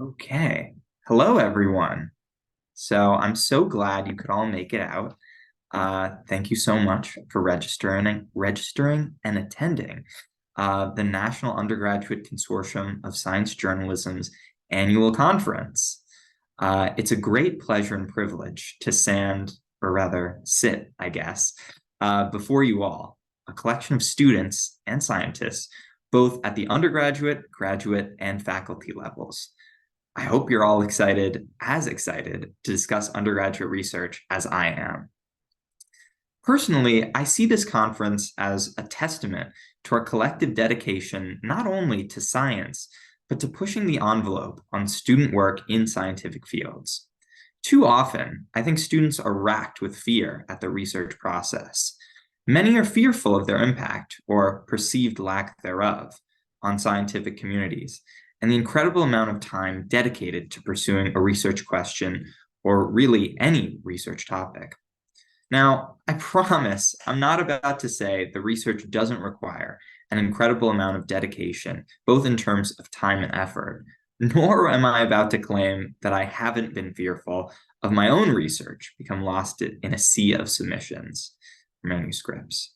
Okay. Hello, everyone. So I'm so glad you could all make it out. Thank you so much for registering and attending the National Undergraduate Consortium of Science Journalism's annual conference. It's a great pleasure and privilege to sit, I guess, before you all, a collection of students and scientists, both at the undergraduate, graduate, and faculty levels. I hope you're all as excited to discuss undergraduate research as I am. Personally, I see this conference as a testament to our collective dedication not only to science, but to pushing the envelope on student work in scientific fields. Too often, I think students are racked with fear at the research process. Many are fearful of their impact, or perceived lack thereof, on scientific communities, and the incredible amount of time dedicated to pursuing a research question, or really any research topic. Now, I promise I'm not about to say the research doesn't require an incredible amount of dedication, both in terms of time and effort, nor am I about to claim that I haven't been fearful of my own research become lost in a sea of submissions, manuscripts.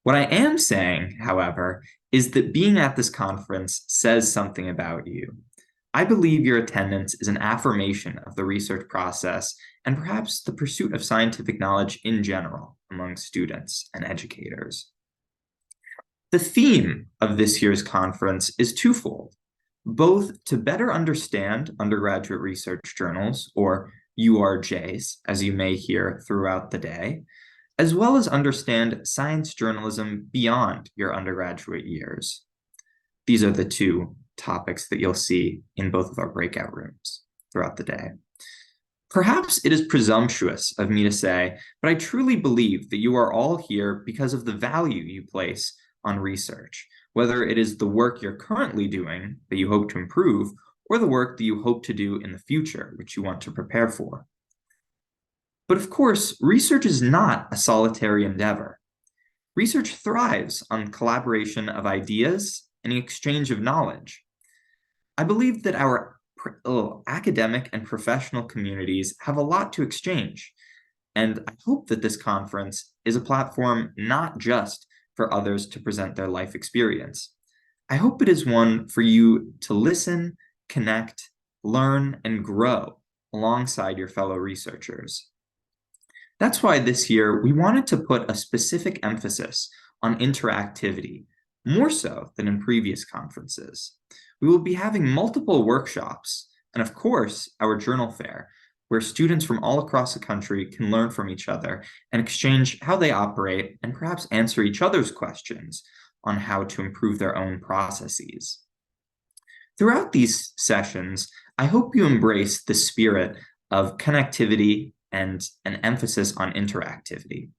What I am saying, however, is that being at this conference says something about you. I believe your attendance is an affirmation of the research process and perhaps the pursuit of scientific knowledge in general among students and educators. The theme of this year's conference is twofold, both to better understand undergraduate research journals, or URJs, as you may hear throughout the day, as well as understand science journalism beyond your undergraduate years. These are the two topics that you'll see in both of our breakout rooms throughout the day. Perhaps it is presumptuous of me to say, but I truly believe that you are all here because of the value you place on research, whether it is the work you're currently doing that you hope to improve, or the work that you hope to do in the future, which you want to prepare for. But of course, research is not a solitary endeavor. Research thrives on collaboration of ideas and the exchange of knowledge. I believe that our academic and professional communities have a lot to exchange, and I hope that this conference is a platform not just for others to present their life experience. I hope it is one for you to listen, connect, learn, and grow alongside your fellow researchers. That's why this year we wanted to put a specific emphasis on interactivity, more so than in previous conferences. We will be having multiple workshops, and of course, our journal fair, where students from all across the country can learn from each other and exchange how they operate and perhaps answer each other's questions on how to improve their own processes. Throughout these sessions, I hope you embrace the spirit of connectivity and an emphasis on interactivity.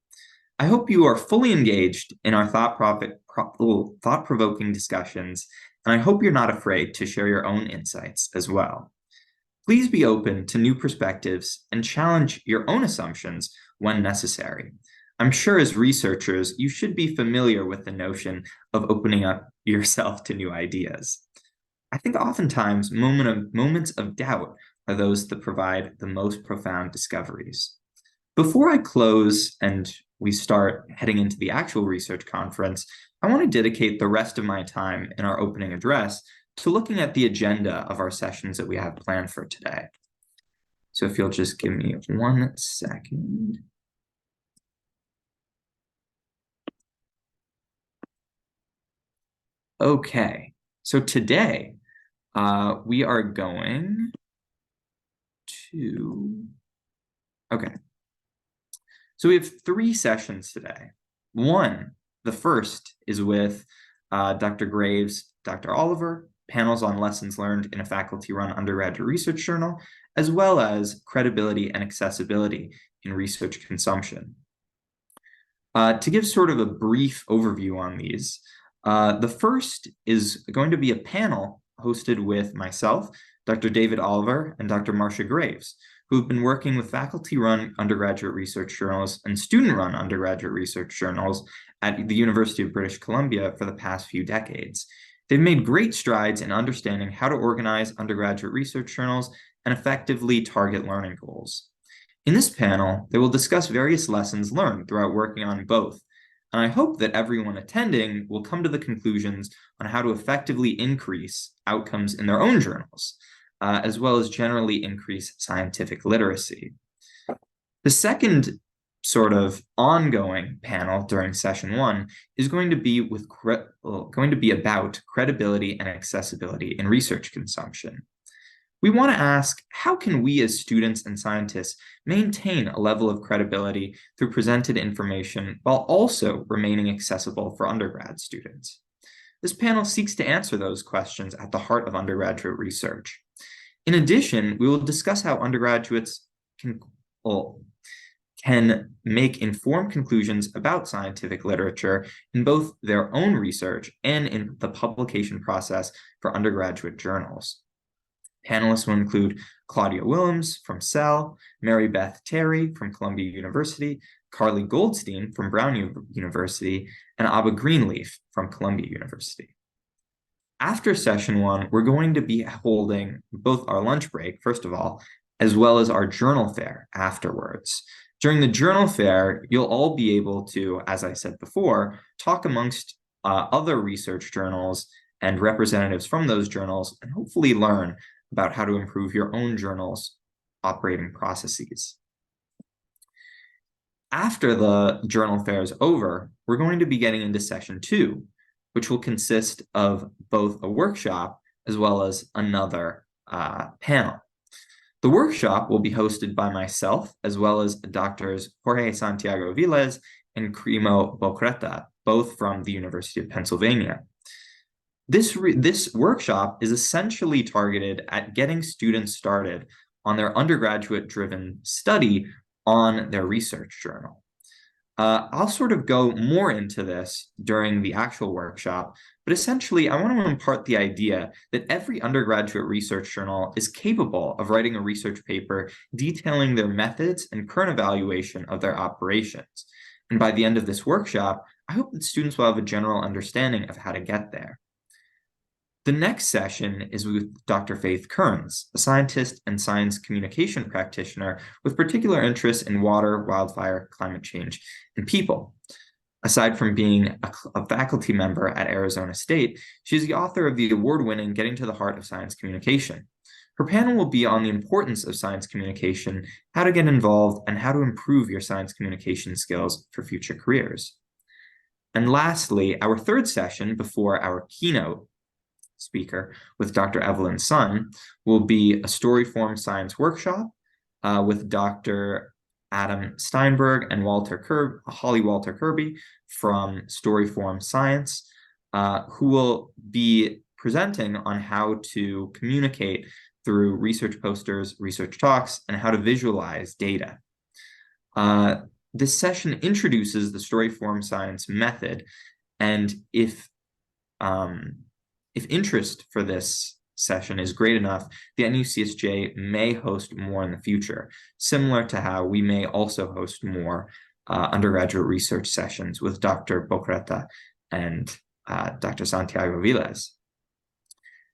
I hope you are fully engaged in our thought-provoking discussions, and I hope you're not afraid to share your own insights as well. Please be open to new perspectives and challenge your own assumptions when necessary. I'm sure as researchers, you should be familiar with the notion of opening up yourself to new ideas. I think oftentimes moments of doubt are those that provide the most profound discoveries. Before I close and we start heading into the actual research conference, I want to dedicate the rest of my time in our opening address to looking at the agenda of our sessions that we have planned for today. So if you'll just give me 1 second. Okay, so today we are going to, okay. So we have 3 sessions today. The first is with Dr. Graves, Dr. Oliver, panels on lessons learned in a faculty-run undergraduate research journal, as well as credibility and accessibility in research consumption. To give sort of a brief overview on these, the first is going to be a panel hosted with myself, Dr. David Oliver, and Dr. Marcia Graves, who've been working with faculty-run undergraduate research journals and student-run undergraduate research journals at the University of British Columbia for the past few decades. They've made great strides in understanding how to organize undergraduate research journals and effectively target learning goals. In this panel, they will discuss various lessons learned throughout working on both, and I hope that everyone attending will come to the conclusions on how to effectively increase outcomes in their own journals, as well as generally increase scientific literacy. The second sort of ongoing panel during session 1 is going to be about credibility and accessibility in research consumption. We want to ask, how can we as students and scientists maintain a level of credibility through presented information while also remaining accessible for undergrad students? This panel seeks to answer those questions at the heart of undergraduate research. In addition, we will discuss how undergraduates can make informed conclusions about scientific literature in both their own research and in the publication process for undergraduate journals. Panelists will include Claudia Willems from SEL, Mary Beth Terry from Columbia University, Carly Goldstein from Brown University, and Abba Greenleaf from Columbia University. After session 1, we're going to be holding both our lunch break, first of all, as well as our journal fair afterwards. During the journal fair, you'll all be able to, as I said before, talk amongst other research journals and representatives from those journals, and hopefully learn about how to improve your own journal's operating processes. After the journal fair is over, we're going to be getting into session 2, which will consist of both a workshop as well as another panel. The workshop will be hosted by myself, as well as Drs. Jorge Santiago Viles and Crimo Bocreta, both from the University of Pennsylvania. This workshop is essentially targeted at getting students started on their undergraduate-driven study on their research journal. I'll sort of go more into this during the actual workshop, but essentially I want to impart the idea that every undergraduate research journal is capable of writing a research paper detailing their methods and current evaluation of their operations. And by the end of this workshop, I hope that students will have a general understanding of how to get there. The next session is with Dr. Faith Kearns, a scientist and science communication practitioner with particular interests in water, wildfire, climate change, and people. Aside from being a faculty member at Arizona State, she is the author of the award-winning Getting to the Heart of Science Communication. Her panel will be on the importance of science communication, how to get involved, and how to improve your science communication skills for future careers. And lastly, our third session before our keynote speaker with Dr. Evelyn Sun will be a story form science workshop with Dr. Adam Steinberg and Holly Walter Kirby from Storyform Science, who will be presenting on how to communicate through research posters, research talks, and how to visualize data. This session introduces the Storyform Science method, and if interest for this session is great enough, the NUCSJ may host more in the future, similar to how we may also host more undergraduate research sessions with Dr. Bocreta and Dr. Santiago Viles.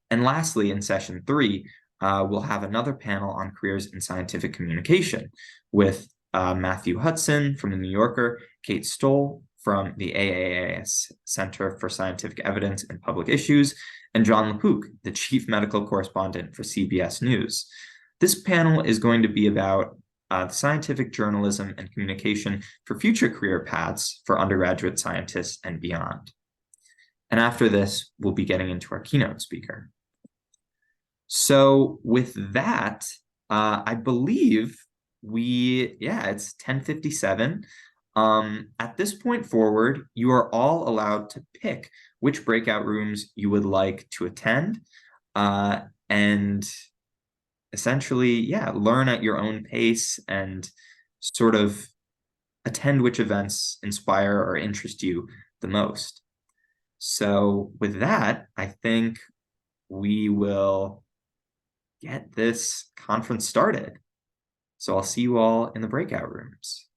And lastly, in session 3, we'll have another panel on careers in scientific communication with Matthew Hudson from the New Yorker, Kate Stoll from the AAAS Center for Scientific Evidence and Public Issues, and John LePuc, the chief medical correspondent for CBS News. This panel is going to be about scientific journalism and communication for future career paths for undergraduate scientists and beyond. And after this, we'll be getting into our keynote speaker. So with that, I believe it's 10:57. At this point forward, you are all allowed to pick which breakout rooms you would like to attend, and essentially, learn at your own pace and sort of attend which events inspire or interest you the most. So with that, I think we will get this conference started. So I'll see you all in the breakout rooms.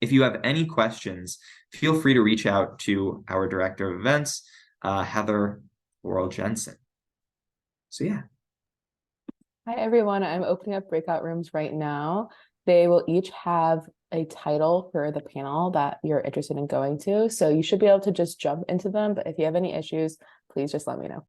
If you have any questions, feel free to reach out to our director of events, Heather Laurel Jensen. So yeah. Hi, everyone. I'm opening up breakout rooms right now. They will each have a title for the panel that you're interested in going to. So you should be able to just jump into them. But if you have any issues, please just let me know.